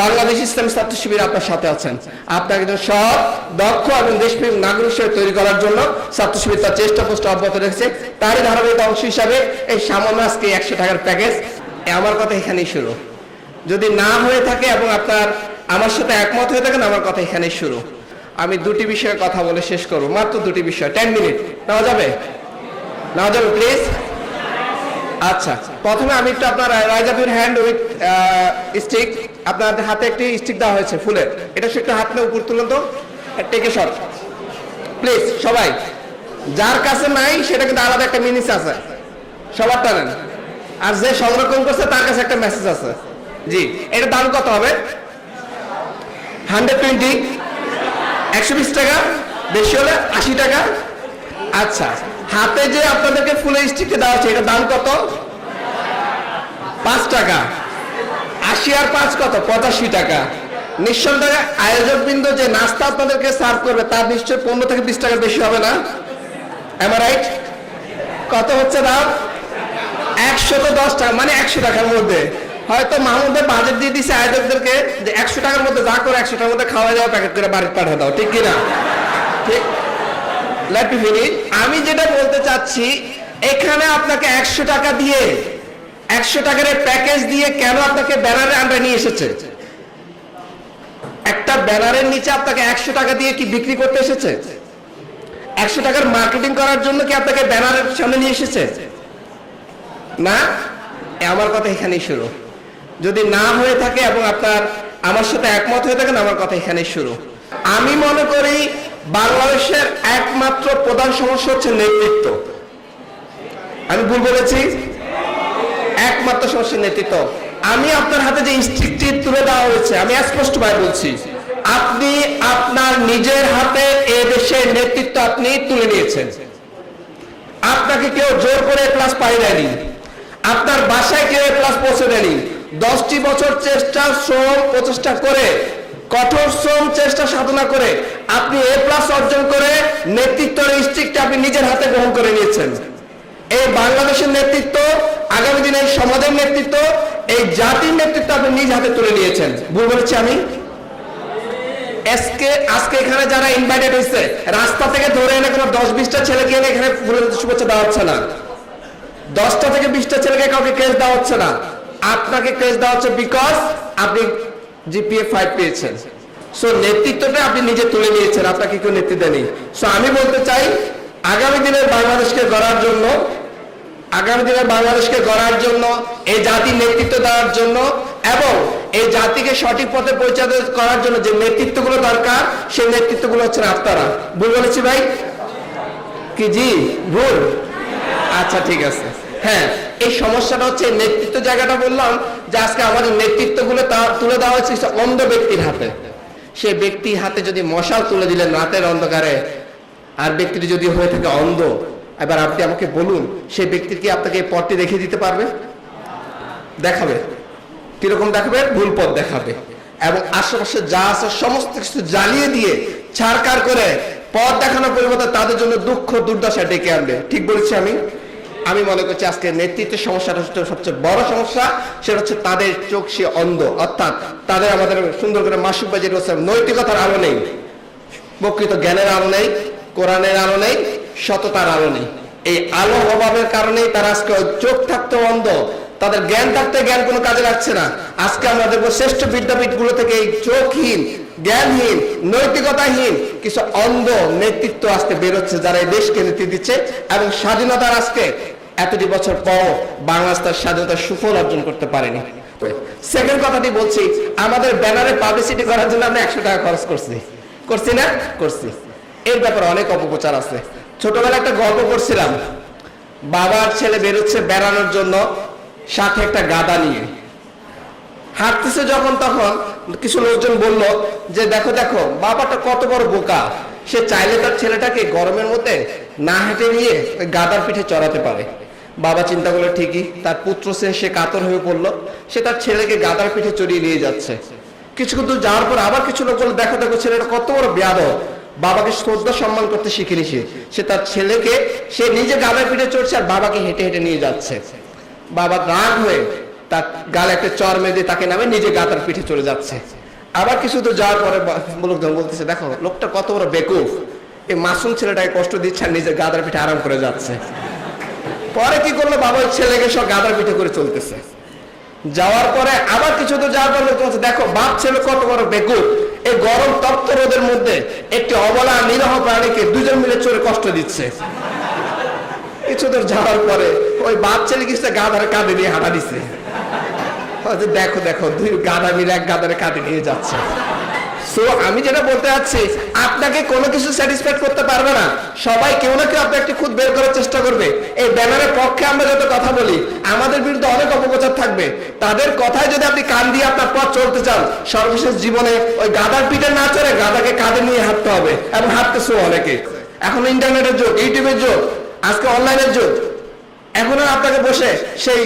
বাংলাদেশ ইসলামী ছাত্র শিবির আপনার সাথে আছেন। আপনাকে সৎ, দক্ষ এবং দেশপ্রেম নাগরিক হিসেবে তৈরি করার জন্য ছাত্র শিবির তার চেষ্টা পোস্ট অব্যাহত রেখেছে। তারই ধারাবাহিক অংশ হিসাবে এই সামান্য আজকে 100 টাকার প্যাকেজ। আমার কথা এখানেই শুরু। যদি না হয়ে থাকে এবং আপনার আমার সাথে একমত হয়ে থাকেন, আমার কথা এখানেই শুরু। আমি দুটি বিষয়ে কথা বলে শেষ করব, মাত্র দুটি বিষয়। 10 মিনিট নেওয়া যাবে? নেওয়া যাবে প্লিজ? আচ্ছা, প্রথমে আমি একটু আপনার rise up your hand with stick. আপনার হাতে একটি স্টিক দেওয়া হয়েছে ফুলের, এটা একটু হাত নিয়ে উপর তুলুন তো, টেক এ শট প্লিজ। সবাই যার কাছে নাই সেটা কিন্তু আলাদা একটা মিনিস আছে, সবার টানেন। আর যে সংরক্ষণ করছে তার কাছে একটা মেসেজ আছে। জি, এটার দাম কত হবে? 120, 120 টাকা, বেশি হলে 80 টাকা। আচ্ছা, হাতে যে আপনাদেরকে ফুলের স্টিকটা দেওয়া হচ্ছে, এটার দাম কত? 5 টাকা। 80 আর 5 কত? 85 টাকা। নিঃসন্দেহে আয়োজক বৃন্দ যে নাস্তা আপনাদেরকে সার্ভ করবে তার নিশ্চয় 15 থেকে 20 টাকার বেশি হবে না? Am I right? কত হচ্ছে দাম? 110 টাকা, মানে 100 টাকার মধ্যে। হয়তো মাহমুদের বাজেট দিয়ে দিচ্ছে আয়োজকদেরকে যে 100 টাকার মধ্যে যা করে 100 টাকার মধ্যে খাওয়া যাওয়া প্যাকেট করে বাড়িতে পাঠিয়ে দাও, ঠিক কিনা? ঠিক। Let me finish. আমি যেটা বলতে চাচ্ছি, এখানে আপনাকে 100 টাকা দিয়ে, 100 টাকার প্যাকেজ দিয়ে কেন আপনাকে ব্যানারের আন্ডারে নিয়ে এসেছে? একটা ব্যানারের নিচে আপনাকে 100 টাকা দিয়ে কি বিক্রি করতে এসেছে? 100 টাকার মার্কেটিং করার জন্য কি আপনাকে ব্যানারের সামনে নিয়ে এসেছে? না। আমার কথা এখানেই শুরু। যদি না হয়ে থাকে এবং আপনার আমার সাথে একমত হয়ে থাকেন, আমার কথা এখানেই শুরু। আমি মনে করি বাংলাদেশের একমাত্র প্রধান সমস্যা হচ্ছে নেতৃত্ব। আমি ভুল বলেছি? একমাত্র সমস্যা নেতৃত্ব। আমি আপনার হাতে যে স্টিকটি তুলে দেওয়া হয়েছে, আমি স্পষ্টভাবে বলছি, আপনি আপনার নিজের হাতে এ দেশের নেতৃত্ব আপনি তুলে নিয়েছেন। আপনাকে কেউ জোর করে প্লাস পাই দেয়নি, আপনার বাসায় কেউ প্লাস পৌঁছে দেয়নি। 10টি বছর চেষ্টা, শ্রম, প্রচেষ্টা করে, কঠোর শ্রম, চেষ্টা, সাধনা করে আপনি এ প্লাস অর্জন করে নেতৃত্বের স্টিকটা আপনি নিজের হাতে গ্রহণ করে নিয়েছেন। এই বাংলাদেশের নেতৃত্ব, আগামী দিনের সমাজের নেতৃত্ব, এই জাতির নেতৃত্ব আপনি নিজ হাতে তুলে নিয়েছেন। ভুল বলেছি আমি? আজকে এখানে যারা ইনভাইটেড হয়েছে, রাস্তা থেকে ধরে এনে কোনো 10-20টা ছেলেকে এনে এখানে শুভেচ্ছা দেওয়া হচ্ছে না। 10টা থেকে 20টা ছেলেকে কাউকে কেস দেওয়া হচ্ছে না। আপনাকে কেস দেওয়া হচ্ছে বিকজ আপনি জিপিএ 5 পেয়েছেন। সো নেতৃত্বটা আপনি নিজে তুলে নিয়েছেন, আপনাকে কেউ নেতৃত্ব দেয়নি। সো আমি বলতে চাই, আগামী দিনের বাংলাদেশকে গড়ার জন্য, এই জাতির নেতৃত্ব দেওয়ার জন্য এবং এই জাতিকে সঠিক পথে পরিচালিত করার জন্য যে নেতৃত্বগুলো দরকার, সেই নেতৃত্বগুলো হচ্ছেন আপনারা। ভুল বলেছি ভাই? কি জি ভুল? আচ্ছা, ঠিক আছে। হ্যাঁ, এই সমস্যাটা হচ্ছে নেতৃত্ব জায়গাটা বললাম যে আজকে আমাদের নেতৃত্বগুলো তুলে দেওয়া হচ্ছে অন্ধ ব্যক্তির হাতে। সে ব্যক্তির হাতে যদি মশাল তুলে দিলেন রাতের অন্ধকারে, আর ব্যক্তিটি যদি হয়ে থাকে অন্ধ, এবার আপনি আমাকে বলুন, সেই ব্যক্তির কি আপনাকে এই পথটি দেখিয়ে দিতে পারবে? দেখাবে। কিরকম দেখাবে? ভুল পথ দেখাবে। এবং আশেপাশে যা আছে সমস্ত কিছু জ্বালিয়ে দিয়ে ছাড়কার করে পথ দেখানোর পরিবর্তে তাদের জন্য দুঃখ দুর্দশা ডেকে আনবে। ঠিক বলেছি আমি মনে করছি আজকে নেতৃত্বের সমস্যাটা হচ্ছে সবচেয়ে বড় সমস্যা। সেটা হচ্ছে তাদের চোখ সে অন্ধ, অর্থাৎ তাদের আমাদের সুন্দর করে মাসুক বাজির নৈতিকতার আলো নেই, প্রকৃত জ্ঞানের আলো নেই, কোরআনের আলো নেই, সততার আলো নেই। এই আলো অভাবের কারণেই তারা আজকে চোখ থাকতে অন্ধ, তাদের জ্ঞান থাকতে জ্ঞান কোনো কাজে লাগছে না। আজকে আমরা দেখবো শ্রেষ্ঠ বিদ্যাপীঠগুলো থেকে এই চোখহীন, জ্ঞানহীন, নৈতিকতাহীন কিছু অন্ধ নেতৃত্ব আজকে বেরোচ্ছে, যারা এই দেশকে নেতৃত্ব দিচ্ছে। এবং স্বাধীনতার আজকে এতটি বছর পর বাংলাদেশ তার স্বাধীনতার সুফল অর্জন করতে পারেনি। সেকেন্ড কথাটি বলছি, আমাদের ব্যানারে পাবলিসিটি করার জন্য আমরা 100 টাকা খরচ করছি না? করছি। এর ব্যাপারে অনেক অপপ্রচার আছে। ছোটবেলায় একটা গল্প করছিলাম, বাবার ছেলে বেরোচ্ছে বেড়ানোর জন্য, সাথে একটা গাদা নিয়ে হাঁটতেছে। যখন তখন কিছু লোকজন বলল যে দেখো দেখো বাবাটা কত বড় বোকা, সে চাইলে তার ছেলেটাকে গরমের মধ্যে না হেঁটে নিয়ে গাদার পিঠে চড়াতে পারে। বাবা চিন্তা করলো ঠিকই, তার পুত্র সে কাতর হয়ে পড়লো, সে তার ছেলেকে গাদার পিঠে চড়িয়ে নিয়ে যাচ্ছে। কিছুক্ষণ দূর যাওয়ার পর আবার কিছু লোক বললো দেখো দেখো ছেলেটা কত বড় বেয়াদব, বাবাকে শ্রদ্ধা সম্মান করতে শিখেনি। সে তার ছেলেকে, সে নিজে গাদার পিঠে চড়ছে আর বাবাকে হেঁটে হেঁটে নিয়ে যাচ্ছে। বাবা রাগ হয়ে তার গালে একটা চর মেরে তাকে নামে নিজে গাদার পিঠে চলে যাচ্ছে। আবার কিছু তো যাওয়ার পরে লোকজন বলতেছে, দেখো লোকটা কত বড় বেকুফ, এই মাসুম ছেলেটাকে কষ্ট দিচ্ছে আর নিজের গাদার পিঠে আরাম করে যাচ্ছে। পরে কি করলো, বাবা ওই ছেলেকে সব গাদার পিঠে করে চলতেছে। যাওয়ার পরে আবার কিছু তো যাওয়ার পরে লোক বলছে, দেখো বাপ ছেলে কত বড় বেকুফ, এই গরম তপ্ত রোদের মধ্যে একটি অবলা নিরহ প্রাণীকে দুজন মিলে চড়ে কষ্ট দিচ্ছে। কিছু দূর যাওয়ার পরে ওই বাপ ছেলে কিছু গাদারে কাঁধে নিয়ে হাঁটা দিচ্ছে। দেখো দেখো দুই গাদা মিলে এক গাদারে কাঁধে নিয়ে যাচ্ছে। সো আমি যেটা বলতে চাচ্ছি, আপনাকে কোনো কিছু স্যাটিসফাইড করতে পারবে না, সবাই কেউ না কেউ আপনার একটি খুদ বের করার চেষ্টা করবে। এই ব্যানারের পক্ষে আমরা যত কথা বলি, আমাদের বিরুদ্ধে অনেক অপপ্রচার থাকবে। তাদের কথায় যদি আপনি কান দিয়ে আপনার পথ চলতে চান, সর্বশেষ জীবনে ওই গাদার পিঠে না চড়ে গাদাকে কাঁধে নিয়ে হাঁটতে হবে, এবং হাঁটতেছে অনেকে। এখন ইন্টারনেটের যুগ, ইউটিউবের যুগ, আজকে অনলাইনের যুগ। এখন আপনাকে বসে সেই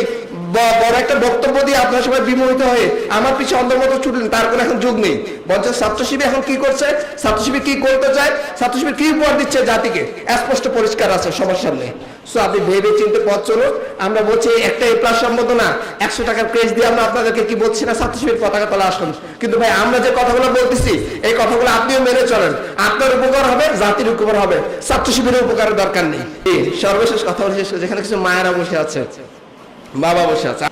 বড় একটা বক্তব্য দিয়ে আপনার সবাই বিমোহিত হয়ে আমার পিছনে অন্তর্মত ছুটলেন, তার কোনো এখন যুগ নেই। বলছে ছাত্র শিবির এখন কি করছে, ছাত্র শিবির কি করতে চায়, ছাত্র শিবির কি উপহার দিচ্ছে জাতিকে, স্পষ্ট পরিষ্কার আছে সবার সামনে। সো আপনি ভেবে চিন্তে পথ চলুন। আমরা বলছি একটা এ প্লাস সম্বোধনা 100 টাকার ক্রেজ দিয়ে আমরা আপনাদেরকে কি বলছি না, ছাত্র শিবির পতাকা তলা আসুন। কিন্তু ভাই আমরা যে কথাগুলো বলতেছি, এই কথাগুলো আপনিও মেনে চলেন, আপনার উপকার হবে, জাতির উপকার হবে, ছাত্র শিবিরের উপকারের দরকার নেই। সর্বশেষ কথা বলছি, যেখানে কিছু মায়েরা বসে আছে, বাবা বসে আছে,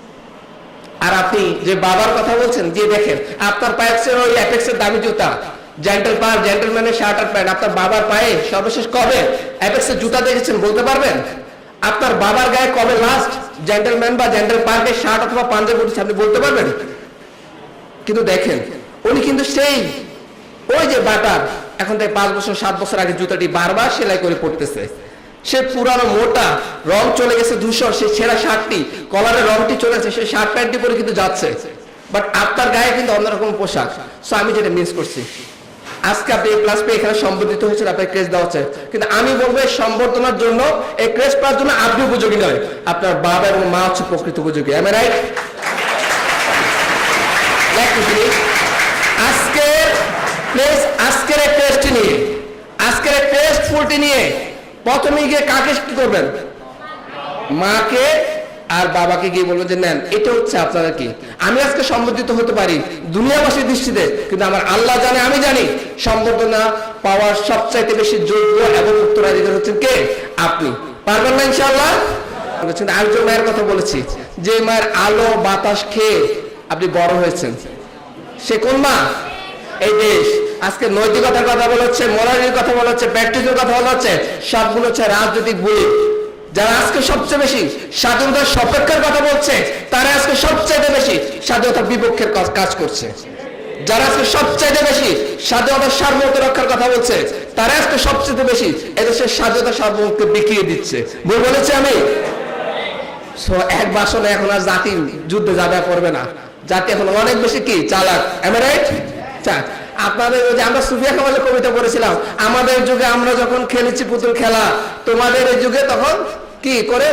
আর আপনি যে বাবার কথা বলছেন, যে দেখেন আপনার পায়ে ওই অ্যাপেক্সের দামি জুতা, জেন্টেল পার জেন্টেলম্যানের শার্ট আর প্যান্ট, আপনার বাবার পায়ে সর্বশেষ কবে অ্যাপেক্সের জুতা দেখেছেন বলতে পারবেন? আপনার বাবার গায়ে কবে লাস্ট জেন্টেলম্যান বা জেন্টেল পার্কের শার্ট অথবা পাঞ্জাবি উঠেছে আপনি বলতে পারবেন? কিন্তু দেখেন উনি কিন্তু সেই ওই যে বাটার এখন থেকে 5 বছর 7 বছর আগে জুতাটি বারবার সেলাই করে পড়তেছে। সে পুরানো মোটা, রং চলে গেছে ধূসর, সে ছেঁড়া শার্টটি, কলারের রংটি চলে গেছে, সে শার্ট প্যান্টটি পরে কিন্তু যাচ্ছে, বাট আপনার গায়ে কিন্তু অন্যরকম পোশাক। সো আমি যেটা মিস করছি, আজকে আপনি এই ক্লাস পেয়ে এখানে সম্বোধিত হয়েছেন, আপনার ক্রেজ দেওয়া হচ্ছে, কিন্তু আমি বলবো এই সম্বর্ধনার জন্য, এই ক্রেজ পাওয়ার জন্য আপনি উপযোগী নয়, আপনার বাবা এবং মা হচ্ছে প্রকৃত উপযোগী। আমি রাইট? আজকের এই ক্রেজটি নিয়ে, আজকের এই ক্রেজ ফুলটি নিয়ে প্রথমে গিয়ে কাকে কি করবেন? মাকে আর বাবাকে গিয়ে বলবেন যে নেন, এটা হচ্ছে আপনারা কি। আমি আজকে সম্বোধিত হতে পারি দুনিয়াবাসীর দৃষ্টিতে, কিন্তু আমার আল্লাহ জানে, আমি জানি সম্বর্ধনা পাওয়ার সবচাইতে বেশি যোগ্য এবং উত্তরাধিকার হচ্ছেন কে? আপনি। পারবেন না ইনশাআল্লাহ? আরেকজন মায়ের কথা বলেছি, যে মায়ের আলো বাতাস খেয়ে আপনি বড় হয়েছেন, সে কোন মা? এই দেশ। আজকে নৈতিকতার কথা বলা হচ্ছে, মোরালের কথা বলা হচ্ছে, প্র্যাকটিসের কথা বলা হচ্ছে, সবগুলো হচ্ছে রাজনৈতিক বই। যারা আজকে সবচেয়ে বেশি স্বাধীনতার সপক্ষের কথা বলছে, তারা আজকে সবচেয়ে বেশি স্বাধীনতার বিপক্ষের কাজ করছে। যারা আজকে সবচেয়ে বেশি স্বাধীনতার সার্বভৌমত্ব রক্ষার কথা বলছে, তারা আজকে সবচেয়ে বেশি এদেশের স্বাধীনতা সার্বভৌমত্বকে বিকিয়ে দিচ্ছে। ভুল বলেছি আমি? এক বাসনে এখন আর জাতি যুদ্ধে যাবে করবে না, জাতি এখন অনেক বেশি কি চালাক। Am I right? আপনাদের যে আমরা সুফিয়া কামালের কবিতা পড়েছিলাম, আমাদের যুগে আমরা যখন খেলেছি পুতুল খেলা, তোমাদের এই যুগে তখন কি করে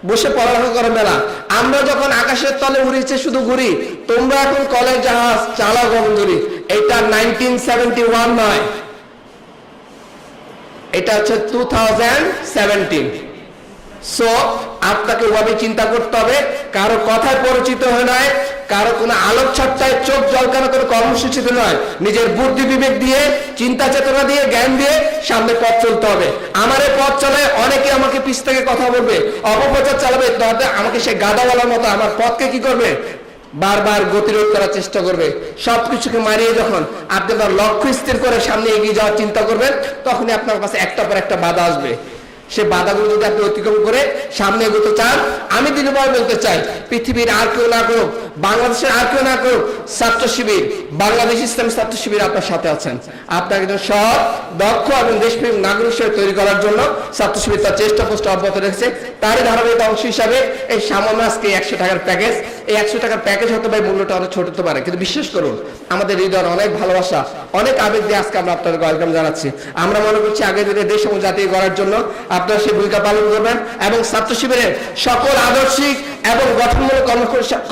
বসে পড়ালেখা করে মেলা। আমরা যখন আকাশের তলে উড়িয়েছে শুধু ঘুরি, তোমরা এখন কলের জাহাজ চালাও গগনদুরি। এটা 1971 নয়, এটা হচ্ছে 2017। সো আপনাকে ওভাবে চিন্তা করতে হবে, কারো কথায় পরিচিত হয়ে নয়, কারো কোনো আলোক ছাট্টায় চোখ জলকানো করে কর্মসূচিতে নয়, নিজের বুদ্ধি বিবেক দিয়ে, চিন্তা চেতনা দিয়ে, জ্ঞান দিয়ে সামনে পথ চলতে হবে। আমার এই পথ চলায় অনেকে আমাকে পিছ থেকে কথা বলবে, অপপ্রচার চালাবে, তাতে আমাকে সে গাদাওয়ালার মতো আমার পথকে কি করবে, বারবার গতিরোধ করার চেষ্টা করবে। সবকিছুকে মারিয়ে যখন আপনি আপনার লক্ষ্য স্থির করে সামনে এগিয়ে যাওয়ার চিন্তা করবেন, তখনই আপনার কাছে একটা পর একটা বাধা আসবে। সে বাধাগুলো যদি আপনি অতিক্রম করে সামনে এগোতে চান, আমি দৃঢ়ভাবে বলতে চাই, পৃথিবীর আর কেউ না করুক, বাংলাদেশের আর কেউ না করুক, ছাত্র শিবির, বাংলাদেশ ইসলামী ছাত্র শিবির আপনার সাথে আছেন। আপনাকে সৎ, দক্ষ এবং দেশপ্রেম নাগরিক হিসেবে তৈরি করার জন্য ছাত্র শিবির তার চেষ্টা পোস্ট অব্যাহত রেখেছে। তারই ধারাবাহিক অংশ হিসাবে এই সামান্য আজকে 100 টাকার প্যাকেজ, এই 100 টাকার প্যাকেজ হতে পারে মূল্যটা অনেক ছোট হতে পারে, কিন্তু বিশ্বাস করুন আমাদের হৃদয়ের অনেক ভালোবাসা, অনেক আবেগ দিয়ে আজকে আমরা আপনাদের ওয়েলকাম জানাচ্ছি। আমরা মনে করছি আগে দিনে দেশ এবং জাতি গড়ার জন্য আপনারা সেই ভূমিকা পালন করবেন, এবং ছাত্র শিবিরের সকল আদর্শিক এবং গঠনমূলক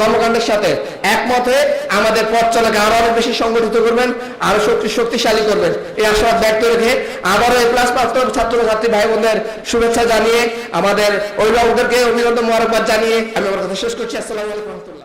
কর্মকাণ্ডের সাথে একমত হয়ে আমাদের পথ চলাকে আরো অনেক বেশি সংগঠিত করবেন, আরো শক্তিশালী করবেন, এই আশাবাদ ব্যক্ত রেখে আবারও এই ক্লাস প্রাপ্ত ছাত্রছাত্রী ভাই বোনদের শুভেচ্ছা জানিয়ে, আমাদের অভিভাবকদেরকে অভিনন্দন মোবারকবাদ জানিয়ে আমি আমার কথা শেষ করছি। আসসালামু আলাইকুম।